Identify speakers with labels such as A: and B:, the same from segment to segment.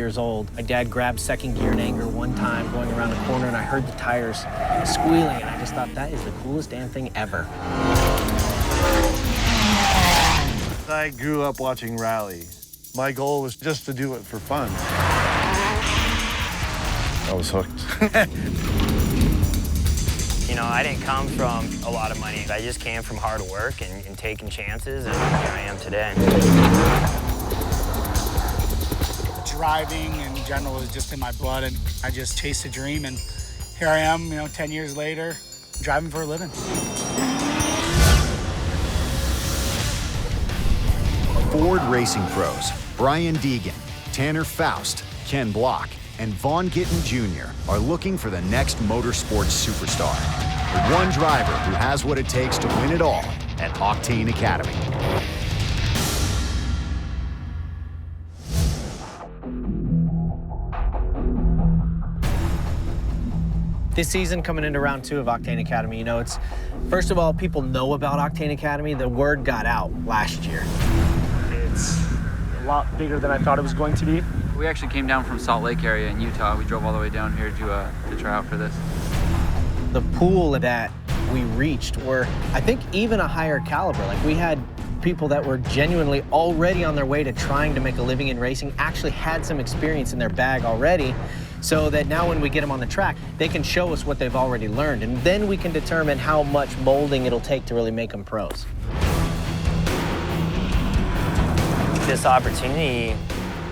A: years old. My dad grabbed second gear in anger one time going around a corner, and I heard the tires squealing, and I just thought that is the coolest damn thing ever.
B: I grew up watching rally. My goal was just to do it for fun. I was hooked.
C: You know, I didn't come from a lot of money. I just came from hard work and taking chances, and here I am today.
D: Driving in general is just in my blood, and I just chased a dream, and here I am, 10 years later, driving for a living.
E: Ford racing pros Brian Deegan, Tanner Foust, Ken Block, and Vaughn Gittin Jr. are looking for the next motorsports superstar. The one driver who has what it takes to win it all at Octane Academy.
A: This season, coming into round 2 of Octane Academy, it's, first of all, people know about Octane Academy. The word got out last year.
F: It's a lot bigger than I thought it was going to be.
G: We actually came down from Salt Lake area in Utah. We drove all the way down here to try out for this.
A: The pool that we reached were, I think, even a higher caliber. Like, we had people that were genuinely already on their way to trying to make a living in racing, actually had some experience in their bag already, so that now when we get them on the track, they can show us what they've already learned, and then we can determine how much molding it'll take to really make them pros.
C: This opportunity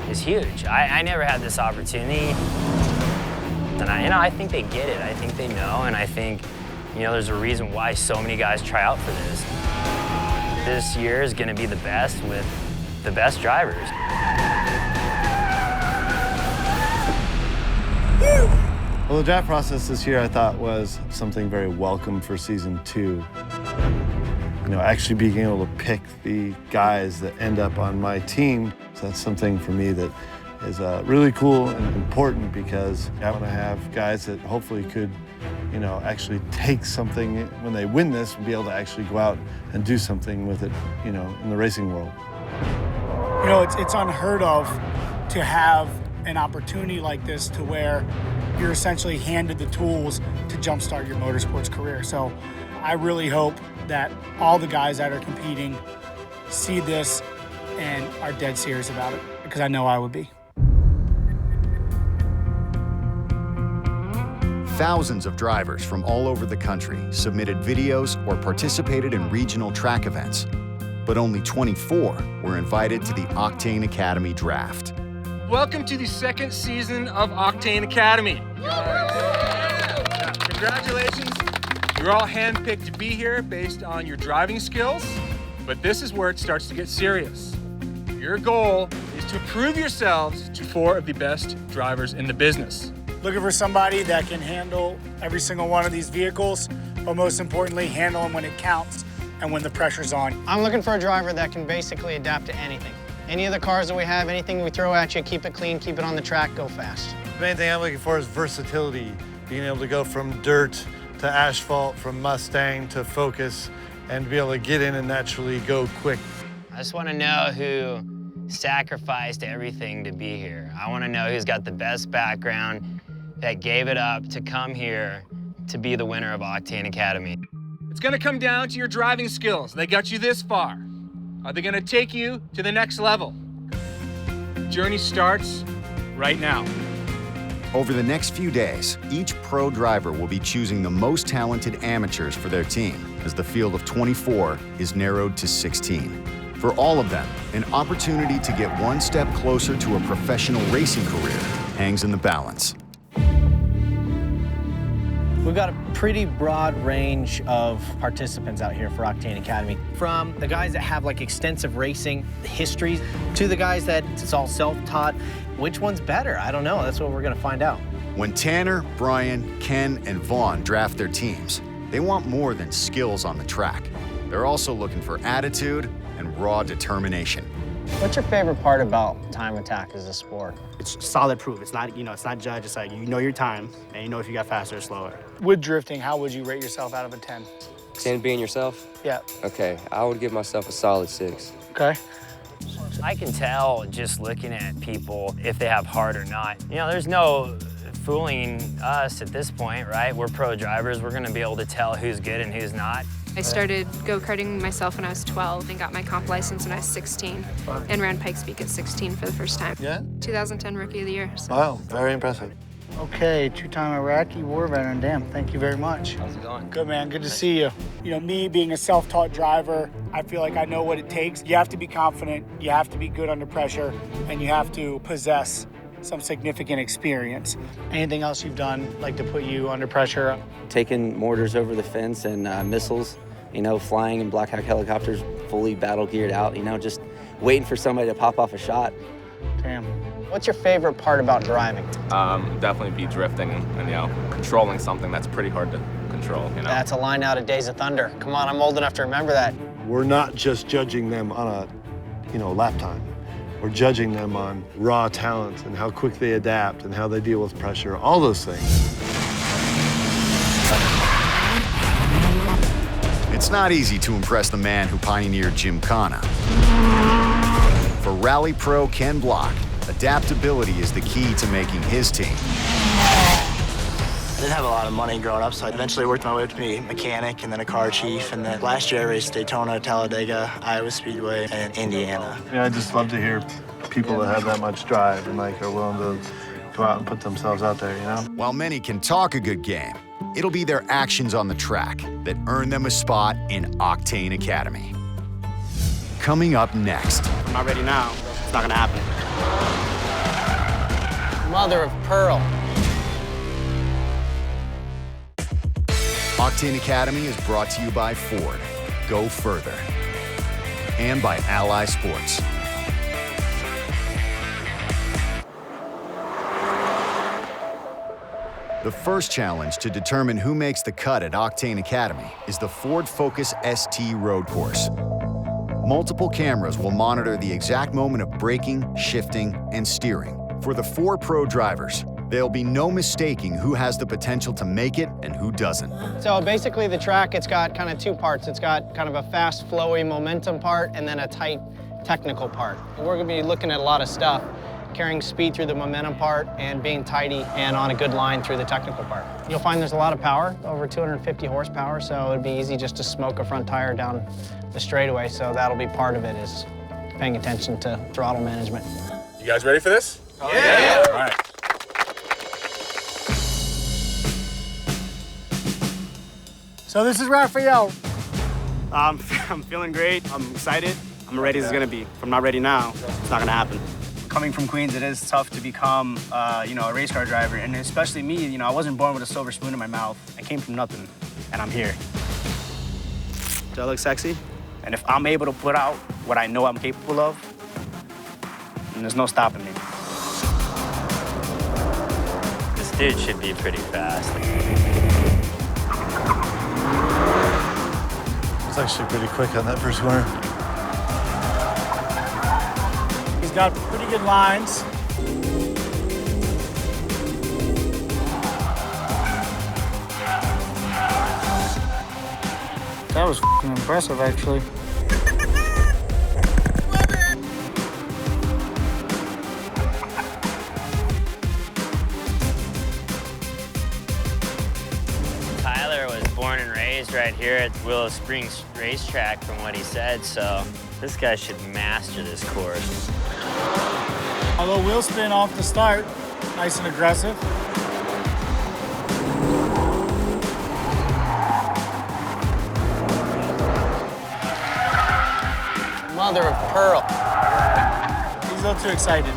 C: is huge. I never had this opportunity, and I think they get it. I think they know, and I think, there's a reason why so many guys try out for this. This year is going to be the best with the best drivers.
B: Well, the draft process this year I thought was something very welcome for Season 2. Actually being able to pick the guys that end up on my team. So that's something for me that is really cool and important, because I want to have guys that hopefully could, actually take something when they win this and be able to actually go out and do something with it, in the racing world.
D: It's unheard of to have an opportunity like this to where you're essentially handed the tools to jumpstart your motorsports career. So I really hope that all the guys that are competing see this and are dead serious about it, because I know I would be.
E: Thousands of drivers from all over the country submitted videos or participated in regional track events, but only 24 were invited to the Octane Academy draft.
F: Welcome to the second season of Octane Academy. Congratulations. You're all handpicked to be here based on your driving skills, but this is where it starts to get serious. Your goal is to prove yourselves to 4 of the best drivers in the business.
D: Looking for somebody that can handle every single one of these vehicles, but most importantly, handle them when it counts and when the pressure's on.
H: I'm looking for a driver that can basically adapt to anything. Any of the cars that we have, anything we throw at you, keep it clean, keep it on the track, go fast.
B: The main thing I'm looking for is versatility, being able to go from dirt to asphalt, from Mustang to Focus, and be able to get in and naturally go quick.
C: I just want to know who sacrificed everything to be here. I want to know who's got the best background, that gave it up to come here to be the winner of Octane Academy.
F: It's going to come down to your driving skills. They got you this far. Are they going to take you to the next level? The journey starts right now.
E: Over the next few days, each pro driver will be choosing the most talented amateurs for their team, as the field of 24 is narrowed to 16. For all of them, an opportunity to get one step closer to a professional racing career hangs in the balance.
A: We've got a pretty broad range of participants out here for Octane Academy. From the guys that have extensive racing histories to the guys that it's all self-taught. Which one's better? I don't know. That's what we're gonna find out.
E: When Tanner, Brian, Ken, and Vaughn draft their teams, they want more than skills on the track. They're also looking for attitude and raw determination.
H: What's your favorite part about time attack as a sport?
I: It's solid proof. It's not, it's not judged. It's like, your time, and you know if you got faster or slower.
D: With drifting, how would you rate yourself out of a 10?
J: 10 being yourself?
D: Yeah.
J: Okay, I would give myself a solid 6.
D: Okay.
C: I can tell just looking at people if they have heart or not. You know, there's no fooling us at this point, right? We're pro drivers. We're gonna be able to tell who's good and who's not.
J: I started go-karting myself when I was 12 and got my comp license when I was 16 and ran Pikes Peak at 16 for the first time.
B: Yeah?
J: 2010 Rookie of the Year. So.
B: Wow, very impressive.
D: Okay, two-time Iraqi war veteran. Damn, thank you very much.
C: How's it going?
D: Good, man. Good to see you. You know, me being a self-taught driver, I feel like I know what it takes. You have to be confident, you have to be good under pressure, and you have to possess some significant experience. Anything else you've done, like to put you under pressure?
K: Taking mortars over the fence and missiles, you know, flying in Black Hawk helicopters, fully battle geared out, you know, just waiting for somebody to pop off a shot.
D: Damn.
H: What's your favorite part about driving?
L: Definitely be drifting and, you know, controlling something that's pretty hard to control, you know.
H: That's a line out of Days of Thunder. Come on, I'm old enough to remember that.
B: We're not just judging them on a, you know, lap time. We're judging them on raw talent and how quick they adapt and how they deal with pressure, all those things.
E: It's not easy to impress the man who pioneered Gymkhana. For Rally Pro Ken Block, adaptability is the key to making his team.
I: I didn't have a lot of money growing up, so I eventually worked my way up to be a mechanic and then a car chief. And then last year I raced Daytona, Talladega, Iowa Speedway, and Indiana.
B: Yeah, I just love to hear people that have that much drive and like are willing to go out and put themselves out there, you know?
E: While many can talk a good game, it'll be their actions on the track that earn them a spot in Octane Academy. Coming up next.
I: I'm not ready now. It's not gonna happen.
H: Mother of pearl.
E: Octane Academy is brought to you by Ford, Go Further, and by Ally Sports. The first challenge to determine who makes the cut at Octane Academy is the Ford Focus ST road course. Multiple cameras will monitor the exact moment of braking, shifting, and steering. For the 4 pro drivers, there'll be no mistaking who has the potential to make it and who doesn't.
H: So basically the track, it's got kind of 2 parts. It's got kind of a fast, flowy momentum part and then a tight technical part. We're gonna be looking at a lot of stuff, carrying speed through the momentum part and being tidy and on a good line through the technical part. You'll find there's a lot of power, over 250 horsepower, so it'd be easy just to smoke a front tire down the straightaway, so that'll be part of it, is paying attention to throttle management.
F: You guys ready for this? Yeah! All right.
D: So this is Raphael.
I: I'm feeling great. I'm excited. I'm ready as it's gonna be. If I'm not ready now, it's not gonna happen.
M: Coming from Queens, it is tough to become, you know, a race car driver, and especially me. You know, I wasn't born with a silver spoon in my mouth. I came from nothing, and I'm here.
I: Do I look sexy?
M: And if I'm able to put out what I know I'm capable of, then there's no stopping me.
C: This dude should be pretty fast.
B: It's actually pretty quick on that first corner.
D: He's got pretty good lines. That was f***ing impressive, actually.
C: Tyler was born and raised right here at Willow Springs Racetrack from what he said, so this guy should master this course.
D: Although wheel spin off the start, nice and aggressive.
H: Mother of pearl.
D: He's a little too excited.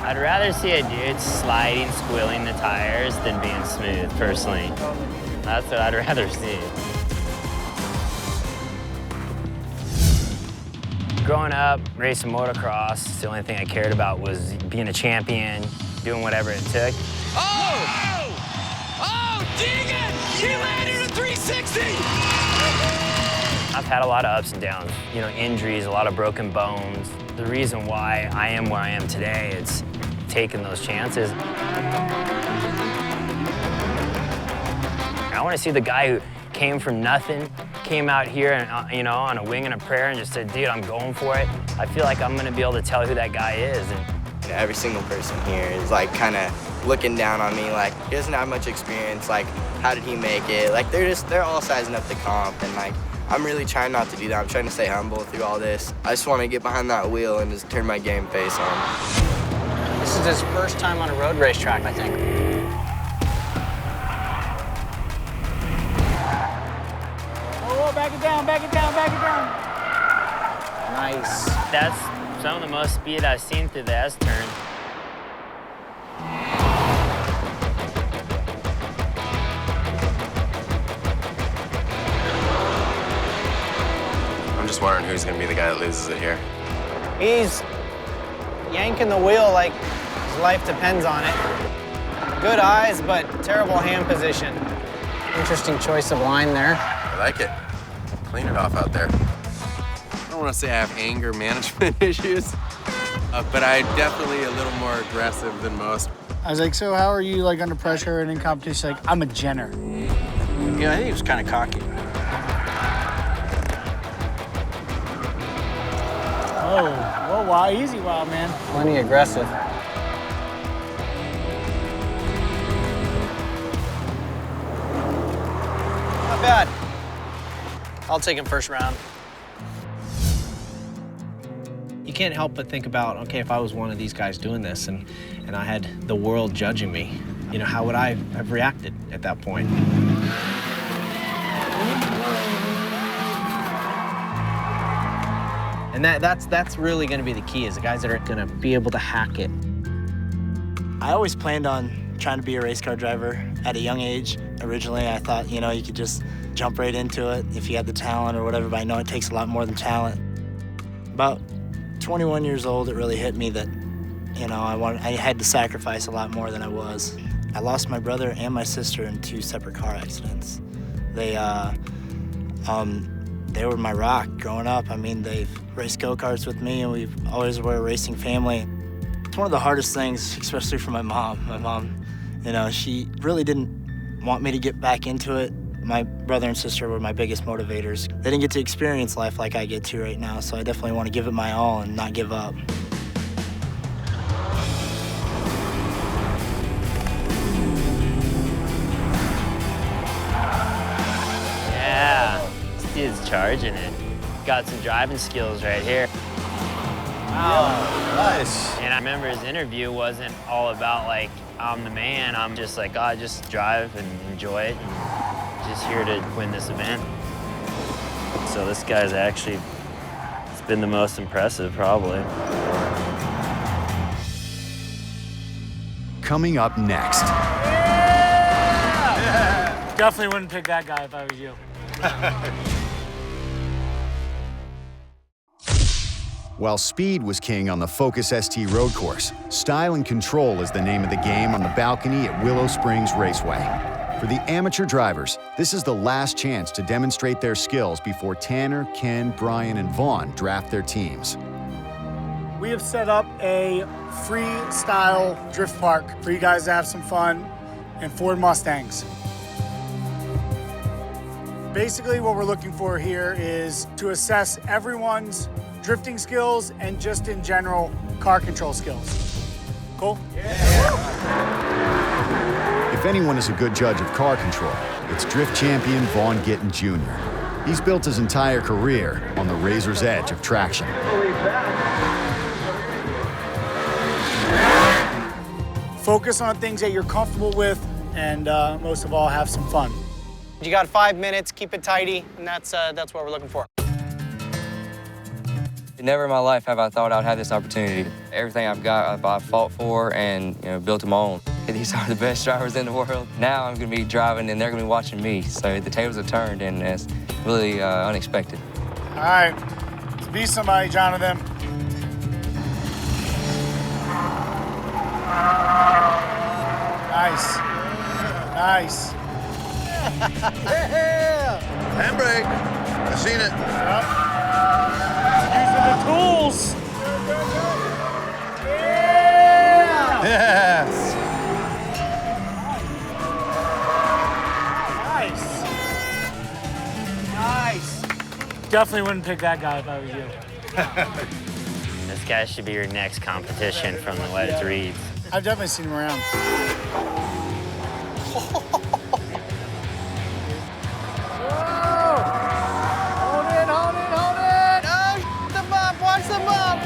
C: I'd rather see a dude sliding, squealing the tires than being smooth, personally. That's what I'd rather see. Growing up, racing motocross, the only thing I cared about was being a champion, doing whatever it took.
N: Oh! Oh, Deegan! He landed a 360!
C: I've had a lot of ups and downs, you know, injuries, a lot of broken bones. The reason why I am where I am today, it's taking those chances. I want to see the guy who came from nothing, came out here and, you know, on a wing and a prayer and just said, dude, I'm going for it, I feel like I'm gonna be able to tell who that guy is. And
I: every single person here is like kind of looking down on me, like he doesn't have much experience, like how did he make it? Like they're all sizing up the comp, and like I'm really trying not to do that. I'm trying to stay humble through all this. I just want to get behind that wheel and just turn my game face on.
H: This is his first time on a road racetrack, I think.
D: Oh, back it down, back it down, back it down.
H: Nice.
C: That's some of the most speed I've seen through the S-turn.
L: I'm just wondering who's going to be the guy that loses it here.
H: He's yanking the wheel like his life depends on it. Good eyes, but terrible hand position. Interesting choice of line there.
L: I like it. Clean it off out there. I don't want to say I have anger management issues, but I'm definitely a little more aggressive than most.
D: I was like, so how are you like under pressure and in competition? Like, I'm a Jenner.
M: Yeah, I think he was kind of cocky.
D: Oh, whoa, wow, easy, wild man.
H: Plenty aggressive. Not bad. I'll take him first round.
A: You can't help but think about, okay, if I was one of these guys doing this and I had the world judging me, you know, how would I have reacted at that point? And that's really gonna be the key, is the guys that are gonna be able to hack it.
I: I always planned on trying to be a race car driver at a young age. Originally, I thought, you know, you could just jump right into it if you had the talent or whatever, but I know it takes a lot more than talent. About 21 years old, it really hit me that, you know, I had to sacrifice a lot more than I was. I lost my brother and my sister in 2 separate car accidents. They were my rock growing up. I mean, they've raced go-karts with me, and we've always were a racing family. It's one of the hardest things, especially for my mom. My mom, you know, she really didn't want me to get back into it. My brother and sister were my biggest motivators. They didn't get to experience life like I get to right now, so I definitely want to give it my all and not give up.
C: Yeah, this dude's charging it. Got some driving skills right here.
B: Wow, nice.
C: And I remember his interview wasn't all about like, I'm the man. I'm just like, God, just drive and enjoy it. And just here to win this event. So this guy's actually, it's been the most impressive probably.
E: Coming up next.
D: Yeah! Definitely wouldn't pick that guy if I was you.
E: While speed was king on the Focus ST road course, style and control is the name of the game on the balcony at Willow Springs Raceway. For the amateur drivers, this is the last chance to demonstrate their skills before Tanner, Ken, Brian, and Vaughn draft their teams.
D: We have set up a freestyle drift park for you guys to have some fun in Ford Mustangs. Basically, what we're looking for here is to assess everyone's drifting skills and just in general car control skills. Cool?
E: If anyone is a good judge of car control, it's drift champion Vaughn Gittin Jr. He's built his entire career on the razor's edge of traction.
D: Focus on things that you're comfortable with and most of all, have some fun.
H: You got 5 minutes, keep it tidy, and that's what we're looking for.
O: Never in my life have I thought I'd have this opportunity. Everything I've got, I've fought for and built them on. These are the best drivers in the world. Now I'm going to be driving and they're going to be watching me. So the tables have turned and it's really unexpected.
D: All right, let's be somebody, Jonathan. Nice, nice.
B: Yeah! Handbrake. I've seen it.
D: Using the tools. Yeah!
B: Yes.
D: Nice. Nice. Definitely wouldn't pick that guy if I was you.
C: This guy should be your next competition from the way it reads.
D: I've definitely seen him around.
A: Hold it, hold it, hold it! Oh, the bump, watch the bump!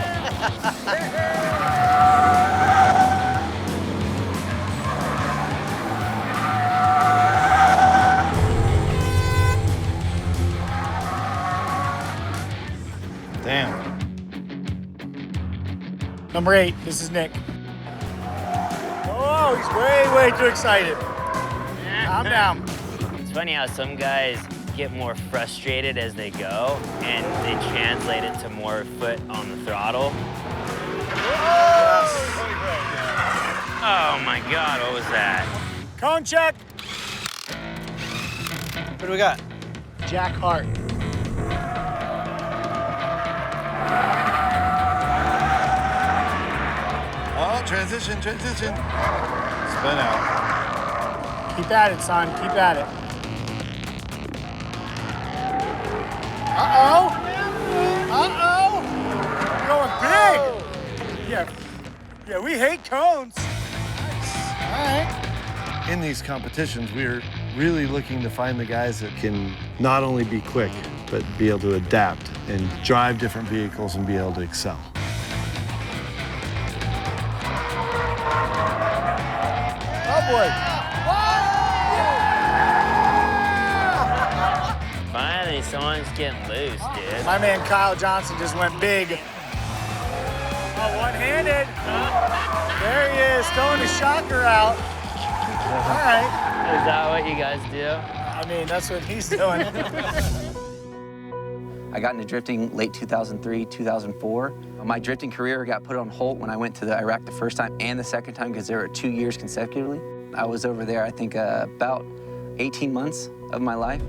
B: Damn.
D: Number 8, this is Nick. Oh, he's way too excited. Calm down.
C: It's funny how some guys get more frustrated as they go, and they translate it to more foot on the throttle. Oh my God, what was that?
D: Cone check.
A: What do we got?
D: Jack Hart.
B: Oh, transition. Spin out.
D: Keep at it, son. Keep at it. Uh-oh. Going big. Yeah, we hate cones. Nice. All right.
B: In these competitions, we're really looking to find the guys that can not only be quick, but be able to adapt and drive different vehicles and be able to excel.
D: Oh, boy.
C: Finally, someone's getting loose, dude.
D: My man Kyle Johnson just went big. Oh, one-handed. There he is, throwing the shocker out. All right.
C: Is that what you guys do?
D: I mean, that's what he's doing.
K: I got into drifting late 2003, 2004. My drifting career got put on hold when I went to Iraq the first time and the second time because there were 2 years consecutively. I was over there, I think, about 18 months of my life.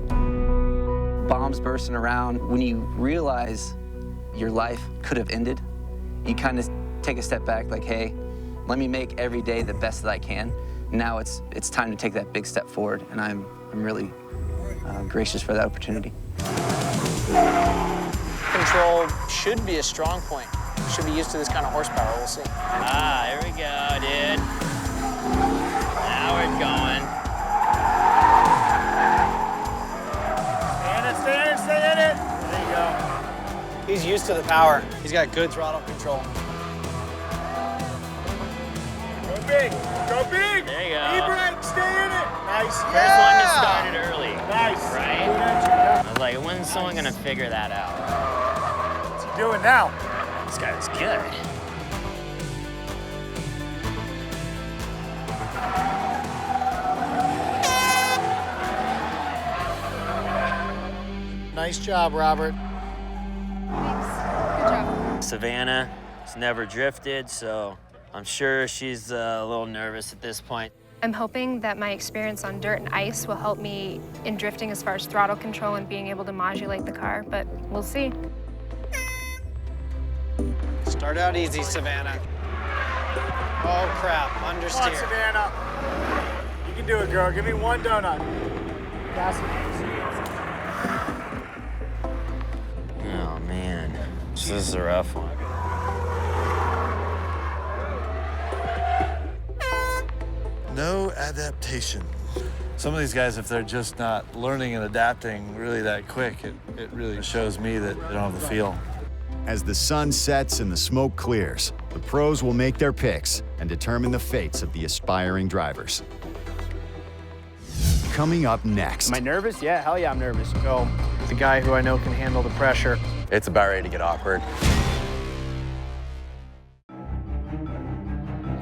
K: Bombs bursting around. When you realize your life could have ended, you kind of take a step back like, hey, let me make every day the best that I can. Now it's time to take that big step forward, and I'm really gracious for that opportunity.
H: Control should be a strong point. Should be used to this kind of horsepower. We'll see.
C: Ah, here we go, dude. Now we're going.
D: Stay in it. There you go.
H: He's used to the power. He's got good throttle control.
D: Go big. Go big.
C: There you go.
D: E-brake, stay in it. Nice.
C: First one to start it early.
D: Nice.
C: Right?
D: Good entry, yeah.
C: I was like, when's someone gonna figure that out?
D: What's he doing now?
C: This guy's good.
D: Nice job, Robert.
J: Thanks. Good job.
C: Savannah has never drifted, so I'm sure she's a little nervous at this point.
J: I'm hoping that my experience on dirt and ice will help me in drifting as far as throttle control and being able to modulate the car, but we'll see.
H: Start out easy, Savannah. Oh, crap.
D: Come on,
H: Understeer.
D: Savannah. You can do it, girl. Give me one donut. Pass it.
C: Oh, man. This is a rough one.
B: No adaptation. Some of these guys, if they're just not learning and adapting really that quick, it really shows me that they don't have the feel.
E: As the sun sets and the smoke clears, the pros will make their picks and determine the fates of the aspiring drivers. Coming up next.
M: Am I nervous? Yeah, hell yeah, I'm nervous.
H: Go. The guy who I know can handle the pressure.
L: It's about ready to get awkward.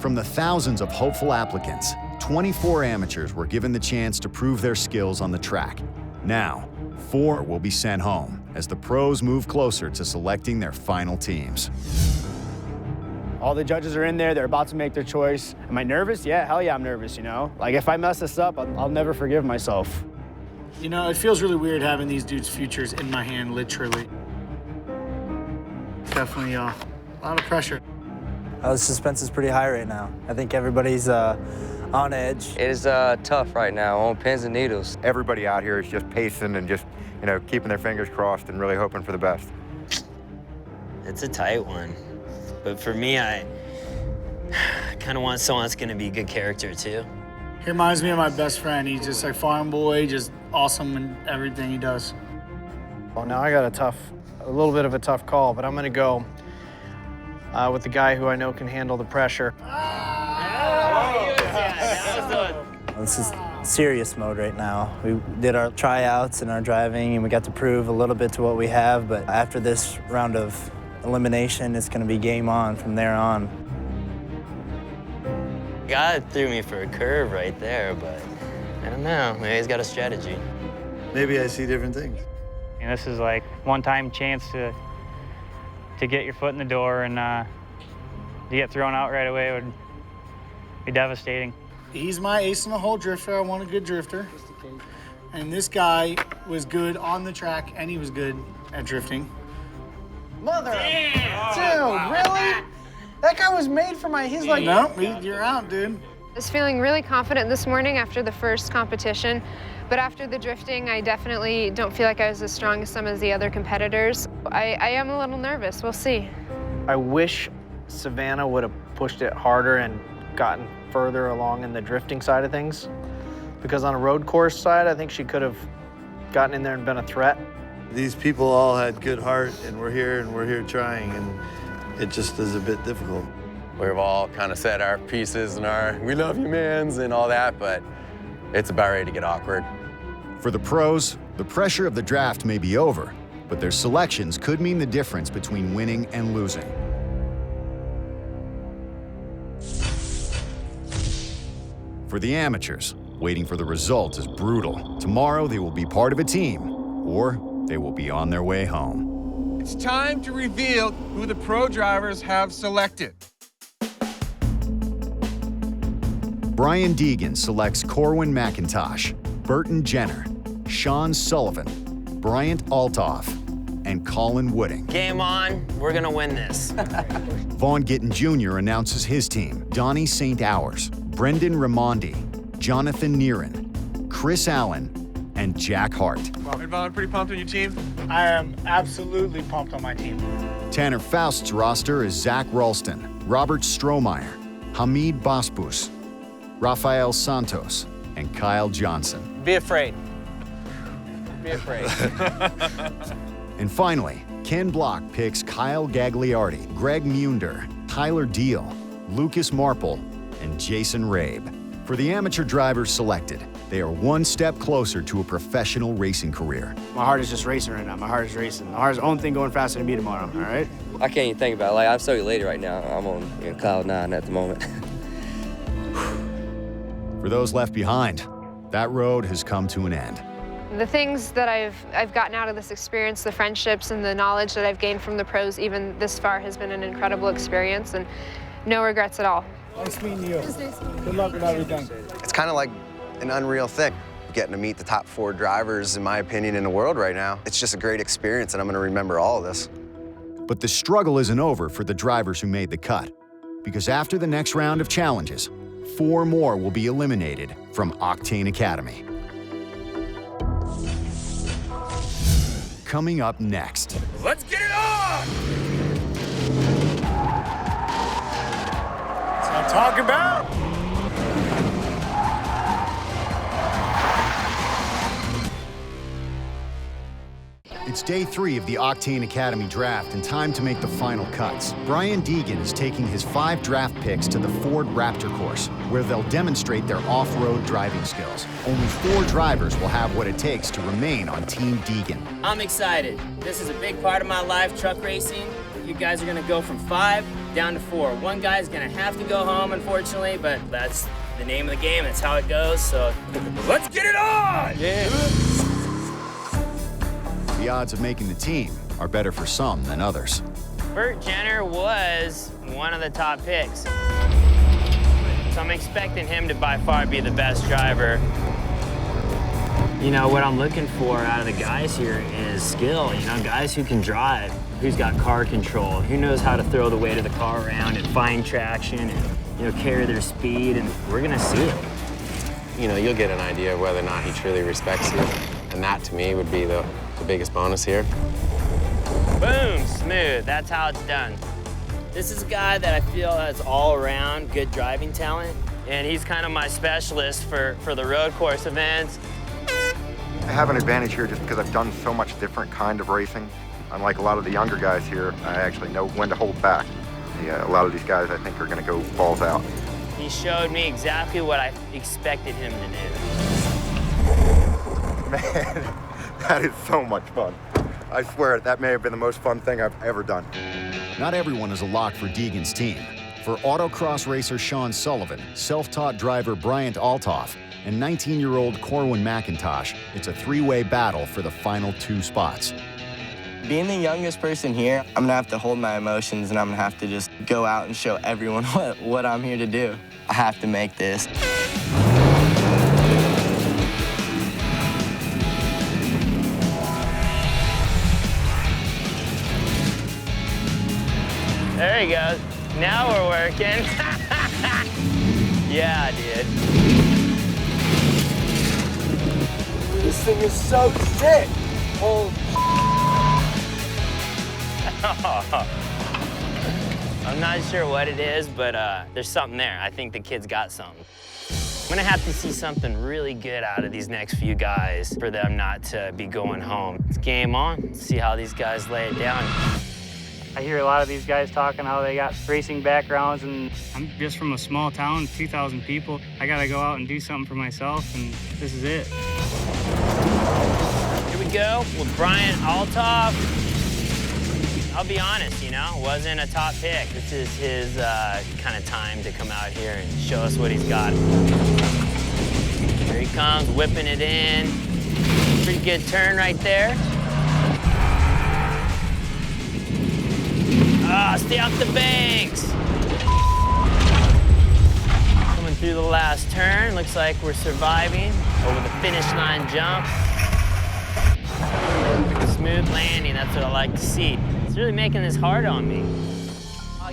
E: From the thousands of hopeful applicants, 24 amateurs were given the chance to prove their skills on the track. Now, 4 will be sent home as the pros move closer to selecting their final teams.
M: All the judges are in there, they're about to make their choice. Am I nervous? Yeah, hell yeah, I'm nervous, you know? Like, if I mess this up, I'll never forgive myself.
D: You know, it feels really weird having these dudes' futures in my hand, literally. Definitely a lot of pressure.
I: The suspense is pretty high right now. I think everybody's on edge.
O: It is tough right now, on pins and needles.
P: Everybody out here is just pacing and just you know, keeping their fingers crossed and really hoping for the best.
C: It's a tight one. But for me, I kind of want someone that's going to be good character, too.
D: He reminds me of my best friend. He's just like farm boy, just awesome in everything he does.
H: Well, now I got a little bit of a tough call, but I'm going to go with the guy who I know can handle the pressure.
I: This is serious mode right now. We did our tryouts and our driving, and we got to prove a little bit to what we have, but after this round of elimination, it's going to be game on from there on.
C: God threw me for a curve right there, but I don't know. Maybe he's got a strategy.
B: Maybe I see different things.
Q: And this is like one-time chance to get your foot in the door, and to get thrown out right away would be devastating.
D: He's my ace in the hole drifter. I want a good drifter. And this guy was good on the track, and he was good at drifting.
H: Mother of... Dude, really? That guy was made for my... He's like...
D: No, you're out, dude.
J: I was feeling really confident this morning after the first competition, but after the drifting, I definitely don't feel like I was as strong as some of the other competitors. I am a little nervous. We'll see.
H: I wish Savannah would have pushed it harder and gotten further along in the drifting side of things, because on a road course side, I think she could have gotten in there and been a threat.
B: These people all had good heart, and we're here trying, and it just is a bit difficult.
L: We've all kind of said our pieces and our "we love you, mans" and all that, but it's about ready to get awkward.
E: For the pros, the pressure of the draft may be over, but their selections could mean the difference between winning and losing. For the amateurs, waiting for the results is brutal. Tomorrow they will be part of a team, or they will be on their way home.
F: It's time to reveal who the pro drivers have selected.
E: Brian Deegan selects Corwin McIntosh, Burton Jenner, Sean Sullivan, Bryant Altoff, and Colin Wooding.
C: Game on. We're going to win this.
E: Vaughn Gittin Jr. announces his team: Donnie St. Hours, Brendan Raimondi, Jonathan Neeran, Chris Allen, and Jack Hart.
F: Hey, Vaughn, pretty pumped on your team?
D: I am absolutely pumped on my team.
E: Tanner Faust's roster is Zach Ralston, Robert Strohmeyer, Hamid Basbous, Rafael Santos, and Kyle Johnson.
H: Be afraid. Be afraid.
E: And finally, Ken Block picks Kyle Gagliardi, Greg Munder, Tyler Deal, Lucas Marple, and Jason Rabe. For the amateur drivers selected, they are one step closer to a professional racing career.
M: My heart is just racing right now. My heart is racing. My heart is the only thing going faster than me tomorrow, all right?
O: I can't even think about it. Like, I'm so elated right now. I'm on cloud 9 at the moment.
E: For those left behind, that road has come to an end.
J: The things that I've gotten out of this experience, the friendships and the knowledge that I've gained from the pros even this far has been an incredible experience, and no regrets at all.
D: Nice meeting you. Good luck with everything.
R: It's kind of like an unreal thing, getting to meet the top 4 drivers, in my opinion, in the world right now. It's just a great experience, and I'm going to remember all of this.
E: But the struggle isn't over for the drivers who made the cut, because after the next round of challenges, 4 more will be eliminated from Octane Academy. Coming up next.
N: Let's get it on!
D: That's what I'm talking about.
E: It's day 3 of the Octane Academy draft and time to make the final cuts. Brian Deegan is taking his 5 draft picks to the Ford Raptor course, where they'll demonstrate their off-road driving skills. Only 4 drivers will have what it takes to remain on Team Deegan.
S: I'm excited. This is a big part of my life, truck racing. You guys are gonna go from 5 down to 4. One guy's gonna have to go home, unfortunately, but that's the name of the game. That's how it goes, so let's get it on!
N: Yeah.
E: The odds of making the team are better for some than others.
C: Burt Jenner was one of the top picks. So I'm expecting him to by far be the best driver. You know, what I'm looking for out of the guys here is skill. You know, guys who can drive, who's got car control, who knows how to throw the weight of the car around and find traction and, you know, carry their speed, and we're gonna see it.
L: You know, you'll get an idea of whether or not he truly respects you. And that, to me, would be the the biggest bonus here.
C: Boom, smooth. That's how it's done. This is a guy that I feel has all-around good driving talent, and he's kind of my specialist for the road course events.
P: I have an advantage here just because I've done so much different kind of racing. Unlike a lot of the younger guys here, I actually know when to hold back. A lot of these guys, I think, are going to go balls out.
C: He showed me exactly what I expected him to do.
P: Man, that is so much fun. I swear, that may have been the most fun thing I've ever done.
E: Not everyone is a lock for Deegan's team. For autocross racer Sean Sullivan, self-taught driver Bryant Altoff, and 19-year-old Corwin McIntosh, it's a three-way battle for the final 2 spots.
T: Being the youngest person here, I'm gonna have to hold my emotions and I'm gonna have to just go out and show everyone what I'm here to do. I have to make this.
C: There he goes. Now we're working. Yeah, dude.
N: This thing is so sick. Oh.
C: I'm not sure what it is, but there's something there. I think the kid's got something. I'm gonna have to see something really good out of these next few guys for them not to be going home. It's game on. See how these guys lay it down.
Q: I hear a lot of these guys talking how they got racing backgrounds, and I'm just from a small town, 2,000 people. I gotta go out and do something for myself, and this is it.
C: Here we go with Bryant Altoff. I'll be honest, you know, wasn't a top pick. This is his kind of time to come out here and show us what he's got. Here he comes, whipping it in. Pretty good turn right there. Ah, stay off the banks. Coming through the last turn. Looks like we're surviving over the finish line jump. Smooth landing, that's what I like to see. It's really making this hard on me.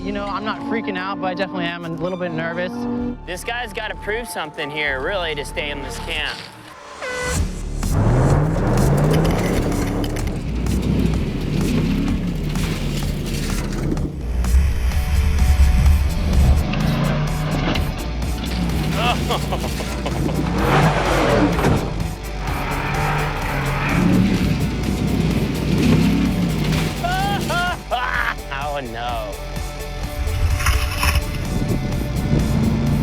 H: You know, I'm not freaking out, but I definitely am a little bit nervous.
C: This guy's got to prove something here, really, to stay in this camp. Oh no.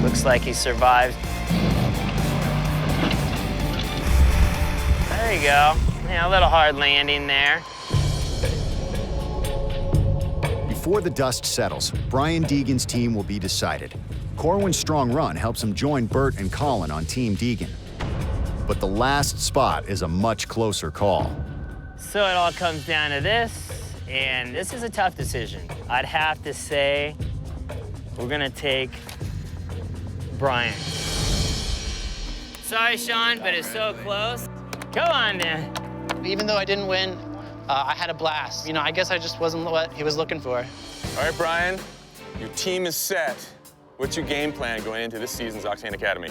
C: Looks like he survived. There you go. Yeah, a little hard landing there.
E: Before the dust settles, Brian Deegan's team will be decided. Corwin's strong run helps him join Bert and Colin on Team Deegan. But the last spot is a much closer call.
C: So it all comes down to this, and this is a tough decision. I'd have to say we're gonna take Brian. Sorry, Sean, but it's so close. Come on, then.
H: Even though I didn't win, I had a blast. You know, I guess I just wasn't what he was looking for.
F: All right, Brian, your team is set. What's your game plan going into this season's Octane Academy?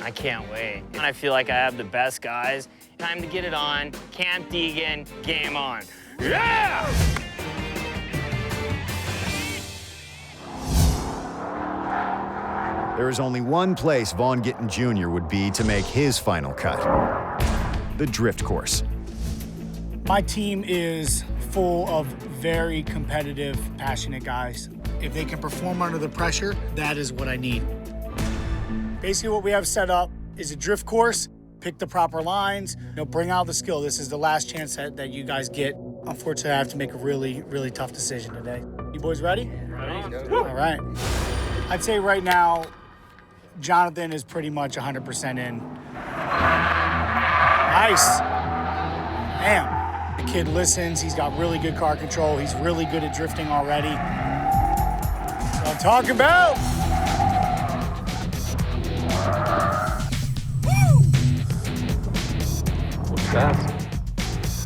C: I can't wait. I feel like I have the best guys. Time to get it on. Camp Deegan, game on. Yeah!
E: There is only one place Vaughn Gittin Jr. would be to make his final cut: the drift course.
D: My team is full of very competitive, passionate guys. If they can perform under the pressure, that is what I need. Basically what we have set up is a drift course. Pick the proper lines, you know, bring out the skill. This is the last chance that you guys get. Unfortunately, I have to make a really, really tough decision today. You boys ready? Ready. All right. I'd say right now, Jonathan is pretty much 100% in. Nice. Damn. The kid listens. He's got really good car control. He's really good at drifting already. That's what I'm talking about.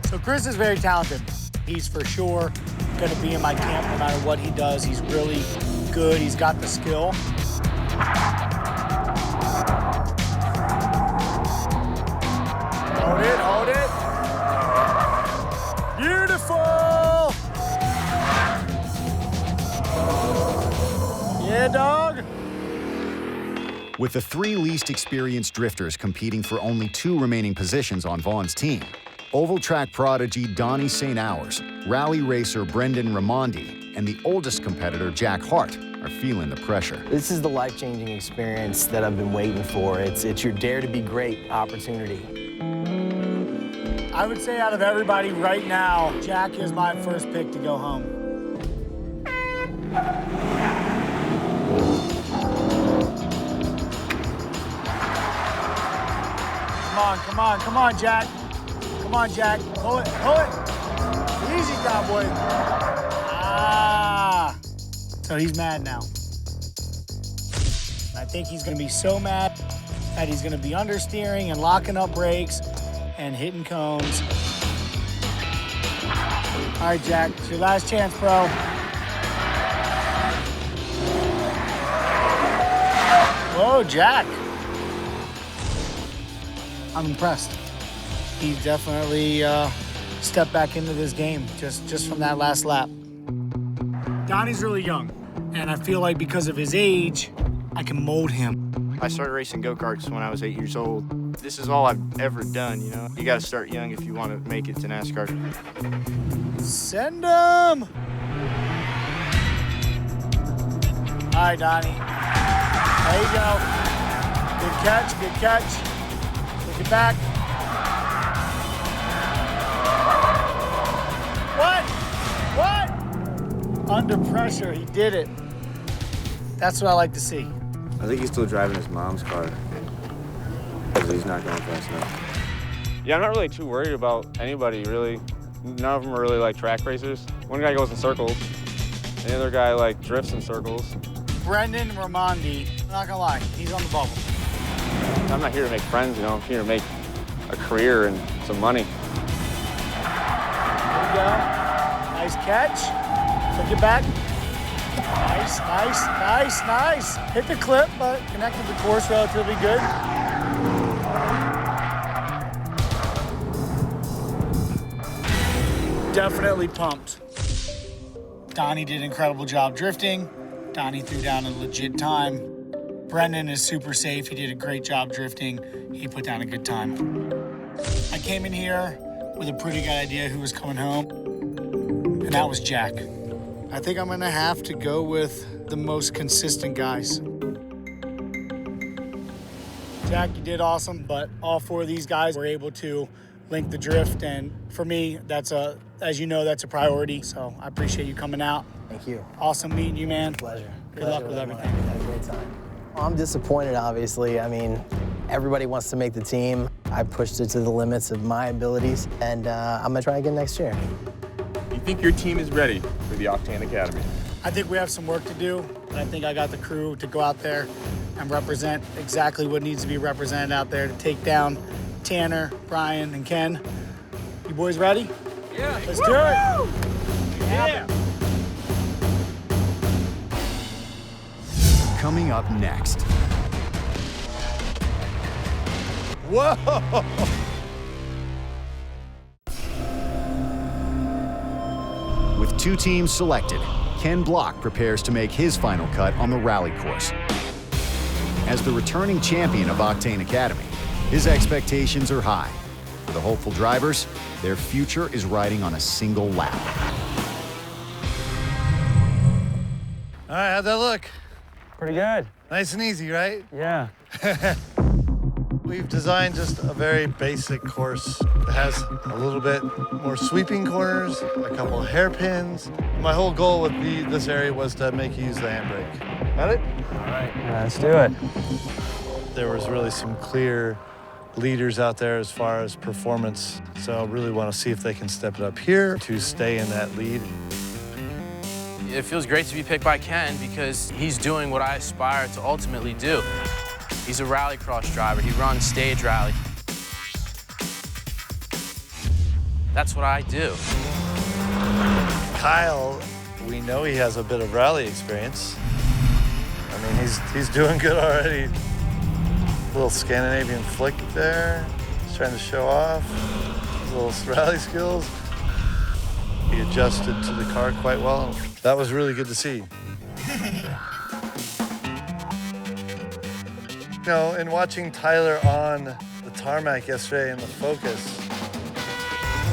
D: So Chris is very talented. He's for sure going to be in my camp no matter what he does. He's really good. He's got the skill. Hold it, hold it. beautiful. Yeah, dog.
E: With the 3 least experienced drifters competing for only 2 remaining positions on Vaughn's team, oval track prodigy Donnie St. Hours, rally racer Brendan Raimondi, and the oldest competitor Jack Hart are feeling the pressure.
T: This is the life-changing experience that I've been waiting for. It's your dare to be great opportunity.
D: I would say out of everybody right now, Jack is my first pick to go home. Come on, Jack. Come on, Jack. Pull it. Easy, cowboy. Ah. So he's mad now. I think he's gonna be so mad that he's gonna be understeering and locking up brakes and hitting cones. All right, Jack, it's your last chance, bro. Whoa, Jack. I'm impressed. He definitely stepped back into this game just from that last lap. Donnie's really young, and I feel like because of his age, I can mold him.
M: I started racing go-karts when I was 8 years old. This is all I've ever done, you know? You gotta start young if you want to make it to NASCAR.
D: Send him! All right, Donnie. There you go. Good catch. Take it back. What? Under pressure, he did it. That's what I like to see.
U: I think he's still driving his mom's car because he's not going fast enough.
V: Yeah, I'm not really too worried about anybody, really. None of them are really like track racers. One guy goes in circles, and the other guy like drifts in circles.
D: Brendan Raimondi, I'm not gonna lie, he's on the bubble.
V: I'm not here to make friends, you know. I'm here to make a career and some money.
D: There you go. Nice catch. Took it back. Nice. Hit the clip, but connected the course relatively good. Definitely pumped. Donnie did an incredible job drifting. Donnie threw down a legit time. Brendan is super safe. He did a great job drifting. He put down a good time. I came in here with a pretty good idea who was coming home, and that was Jack. I think I'm gonna have to go with the most consistent guys. Jack, you did awesome, but all 4 of these guys were able to link the drift, and for me, as you know, that's a priority, so I appreciate you coming out.
T: Thank you.
D: Awesome meeting you, man.
T: Pleasure.
D: Good luck with everything.
T: Had a great time. I'm disappointed, obviously. I mean, everybody wants to make the team. I pushed it to the limits of my abilities, and I'm gonna try again next year.
W: You think your team is ready for the Octane Academy?
D: I think we have some work to do, but I think I got the crew to go out there and represent exactly what needs to be represented out there to take down Tanner, Brian, and Ken. You boys ready?
W: Yeah.
D: Let's do it. Yeah.
E: Coming up next.
B: Whoa!
E: With 2 teams selected, Ken Block prepares to make his final cut on the rally course. As the returning champion of Octane Academy, his expectations are high. For the hopeful drivers, their future is riding on a single lap.
B: All right, how'd that look?
Q: Pretty good.
B: Nice and easy, right?
Q: Yeah.
B: We've designed just a very basic course that has a little bit more sweeping corners, a couple of hairpins. My whole goal with this area was to make you use the handbrake. Got it?
Q: All right. Let's do it.
B: There was really some clear leaders out there as far as performance, so I really want to see if they can step it up here to stay in that lead.
X: It feels great to be picked by Ken because he's doing what I aspire to ultimately do. He's a rallycross driver. He runs stage rally. That's what I do.
B: Kyle, we know he has a bit of rally experience. I mean, he's doing good already. Little Scandinavian flick there. He's trying to show off his little rally skills. He adjusted to the car quite well. That was really good to see. You know, in watching Tyler on the tarmac yesterday in the Focus,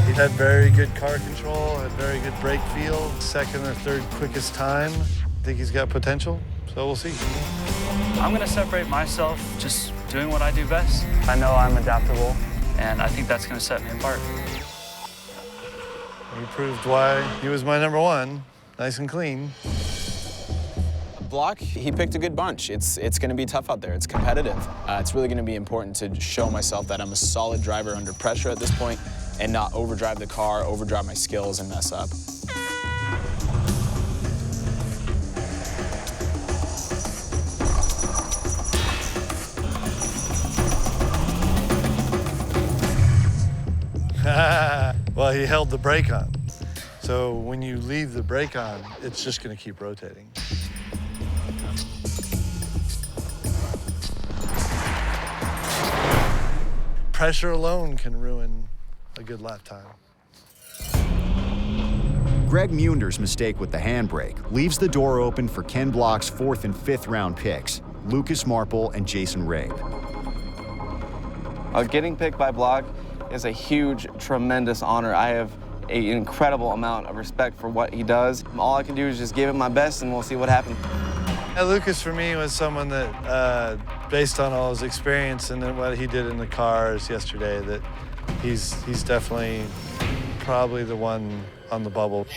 B: he had very good car control, had very good brake feel, second or third quickest time. I think he's got potential, so we'll see.
A: I'm gonna separate myself just doing what I do best. I know I'm adaptable, and I think that's gonna set me apart.
B: He proved why he was my number one, nice and clean.
G: Block, he picked a good bunch. It's going to be tough out there. It's competitive. It's really going to be important to show myself that I'm a solid driver under pressure at this point and not overdrive the car, overdrive my skills, and mess up.
B: Well, he held the brake on. So when you leave the brake on, it's just going to keep rotating. Pressure alone can ruin a good lap time.
E: Greg Munder's mistake with the handbrake leaves the door open for Ken Block's 4th and 5th round picks, Lucas Marple and Jason Rabe.
I: Getting picked by Block is a huge, tremendous honor. I have an incredible amount of respect for what he does. All I can do is just give it my best, and we'll see what happens.
B: Lucas, for me, was someone that, based on all his experience and then what he did in the cars yesterday, that he's definitely probably the one on the bubble.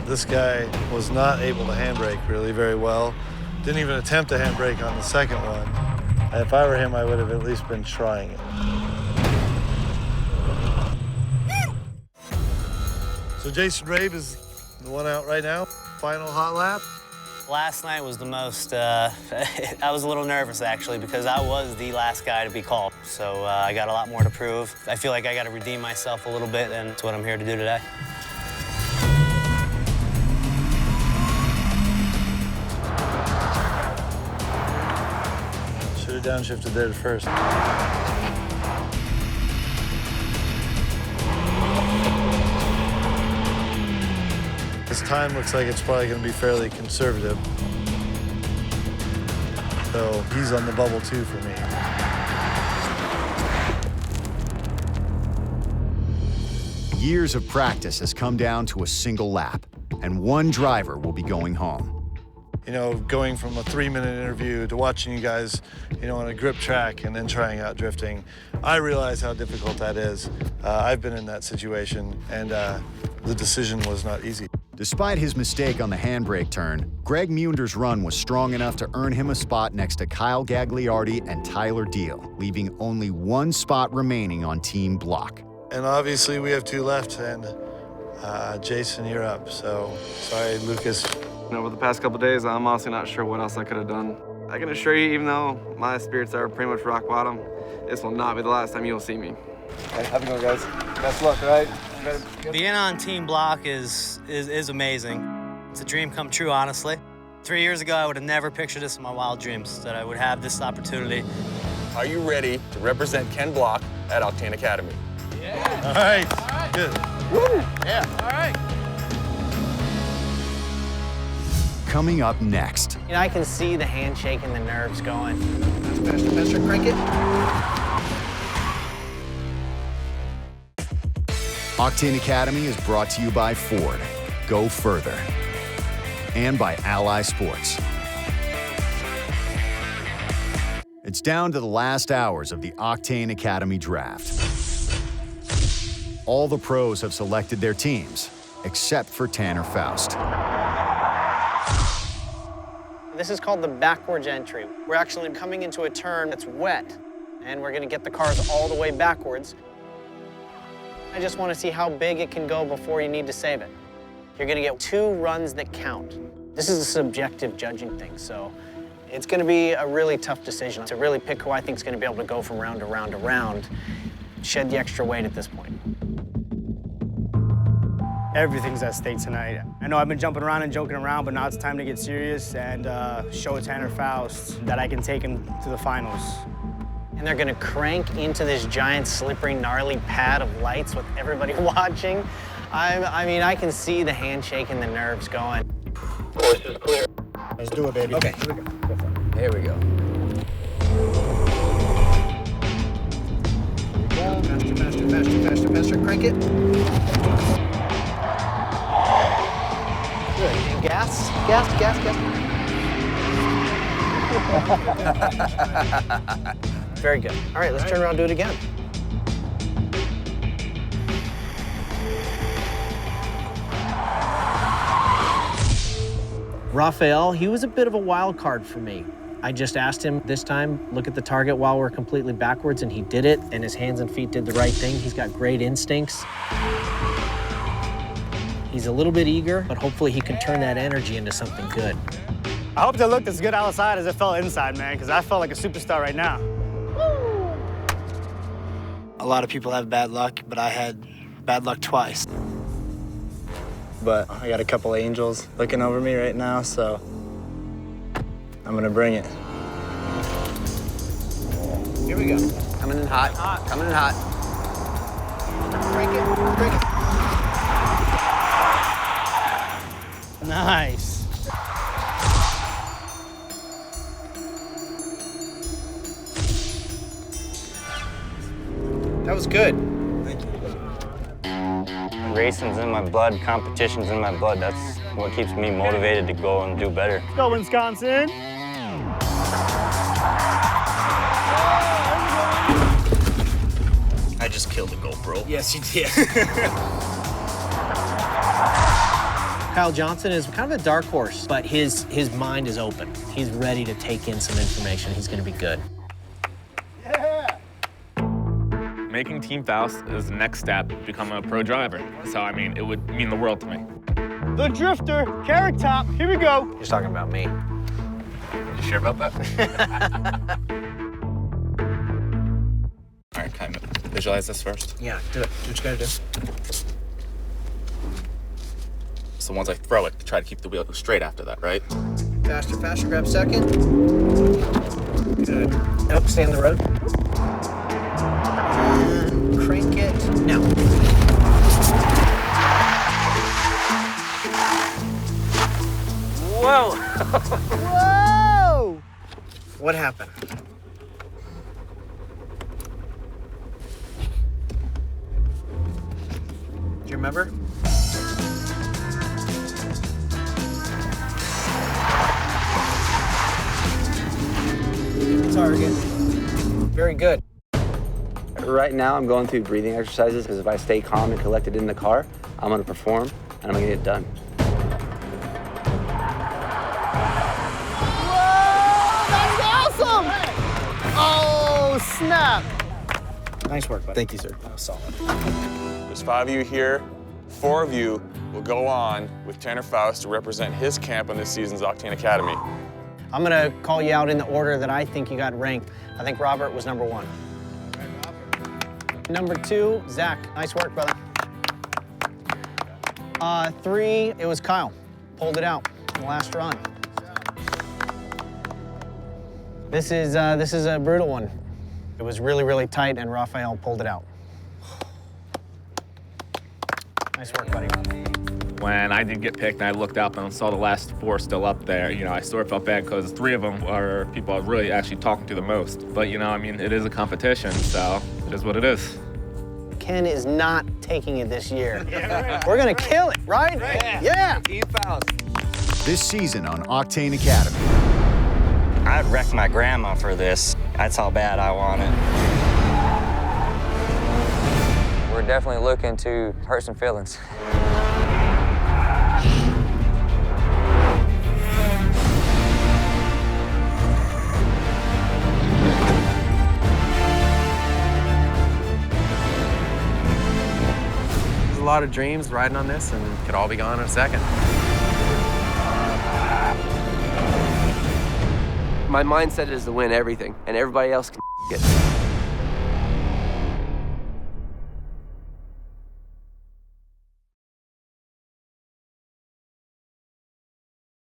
B: This guy was not able to handbrake really very well. Didn't even attempt a handbrake on the second one. If I were him, I would have at least been trying it. So Jason Rabe is the one out right now. Final hot lap.
H: Last night was the most, I was a little nervous actually because I was the last guy to be called. So I got a lot more to prove. I feel like I got to redeem myself a little bit, and it's what I'm here to do today.
B: Should have downshifted there to first. This time looks like it's probably going to be fairly conservative. So he's on the bubble too for me.
E: Years of practice has come down to a single lap, and one driver will be going home.
B: You know, going from a 3-minute interview to watching you guys, you know, on a grip track and then trying out drifting, I realize how difficult that is. I've been in that situation, and the decision was not easy.
E: Despite his mistake on the handbrake turn, Greg Munder's run was strong enough to earn him a spot next to Kyle Gagliardi and Tyler Deal, leaving only one spot remaining on Team Block.
B: And obviously we have 2 left, and Jason, you're up. So sorry, Lucas.
I: You know, over the past couple days, I'm honestly not sure what else I could have done. I can assure you, even though my spirits are pretty much rock bottom, this will not be the last time you'll see me.
U: Hey, have a go, guys. Best luck, all right?
H: Being on Team Block is amazing. It's a dream come true, honestly. 3 years ago, I would have never pictured this in my wild dreams, that I would have this opportunity.
W: Are you ready to represent Ken Block at Octane Academy?
B: Yeah. All right. Good.
W: Woo!
H: Yeah. All right.
E: Coming up next.
H: You know, I can see the handshake and the nerves going. Mr. Cricket.
E: Octane Academy is brought to you by Ford, Go Further, and by Ally Sports. It's down to the last hours of the Octane Academy draft. All the pros have selected their teams, except for Tanner Foust.
H: This is called the backwards entry. We're actually coming into a turn that's wet, and we're gonna get the cars all the way backwards. I just want to see how big it can go before you need to save it. You're gonna get 2 runs that count. This is a subjective judging thing, so it's gonna be a really tough decision to really pick who I think is gonna be able to go from round to round to round, shed the extra weight at this point.
M: Everything's at stake tonight. I know I've been jumping around and joking around, but now it's time to get serious and show Tanner Foust that I can take him to the finals.
H: And they're gonna crank into this giant, slippery, gnarly pad of lights with everybody watching. I mean, I can see the handshake and the nerves going.
M: Course is clear. Let's do it, baby. Okay, here we go. Go for it.
C: Here we go.
H: Faster, faster, faster, faster, faster. Crank it. Good. And gas, gas, gas, gas. Very good. All right, let's turn around and do it again. Raphael, he was a bit of a wild card for me. I just asked him this time, look at the target while we're completely backwards, and he did it, and his hands and feet did the right thing. He's got great instincts. He's a little bit eager, but hopefully he can turn that energy into something good.
M: I hope it looked as good outside as it felt inside, man, because I felt like a superstar right now. A lot of people have bad luck, but I had bad luck twice. But I got a couple angels looking over me right now, so I'm gonna bring it.
C: Here we go.
L: Coming in hot. Coming in hot.
H: Crank it, crank it.
M: Nice.
H: That was good.
C: Racing's in my blood, competition's in my blood. That's what keeps me motivated to go and do better.
M: Let's go, Wisconsin.
G: I just killed a GoPro.
M: Yes, you did.
H: Kyle Johnson is kind of a dark horse, but his mind is open. He's ready to take in some information. He's going to be good.
W: Making Team Foust is the next step to become a pro driver. So, I mean, it would mean the world to me.
M: The Drifter, Carrot Top, here we go.
C: He's talking about me.
W: You sure about that? All right, kind of visualize this first.
H: Yeah, do it. Do what you got to do.
W: So once I throw it, try to keep the wheel straight after that, right?
H: Faster, faster, grab second. Good. Nope, stay on the road. And crank it. Now. Whoa! Whoa! What happened? Do you remember? Target. Very good.
J: Right now, I'm going through breathing exercises because if I stay calm and collected in the car, I'm going to perform and I'm going to get it done.
M: Whoa, that's awesome! Oh, snap.
H: Nice work, buddy.
U: Thank you, sir.
H: That was solid.
V: There's 5 of you here. 4 of you will go on with Tanner Foust to represent his camp on this season's Octane Academy.
H: I'm gonna call you out in the order that I think you got ranked. I think Robert was number 1. Number 2, Zach. Nice work, brother. 3, it was Kyle. Pulled it out in the last run. This is a brutal one. It was really, really tight, and Raphael pulled it out. Nice work, buddy.
W: When I did get picked and I looked up and saw the last 4 still up there, you know, I sort of felt bad because 3 of them are people I'm really actually talking to the most. But, you know, I mean, it is a competition, so it is what it is.
H: Ken is not taking it this year. Yeah, right. We're gonna kill it, right? Yeah.
E: Team Foust. This season on Octane Academy.
C: I'd wreck my grandma for this. That's how bad I want it. We're definitely looking to hurt some feelings.
L: There's a lot of dreams riding on this, and it could all be gone in a second. My mindset is to win everything, and everybody else can get it.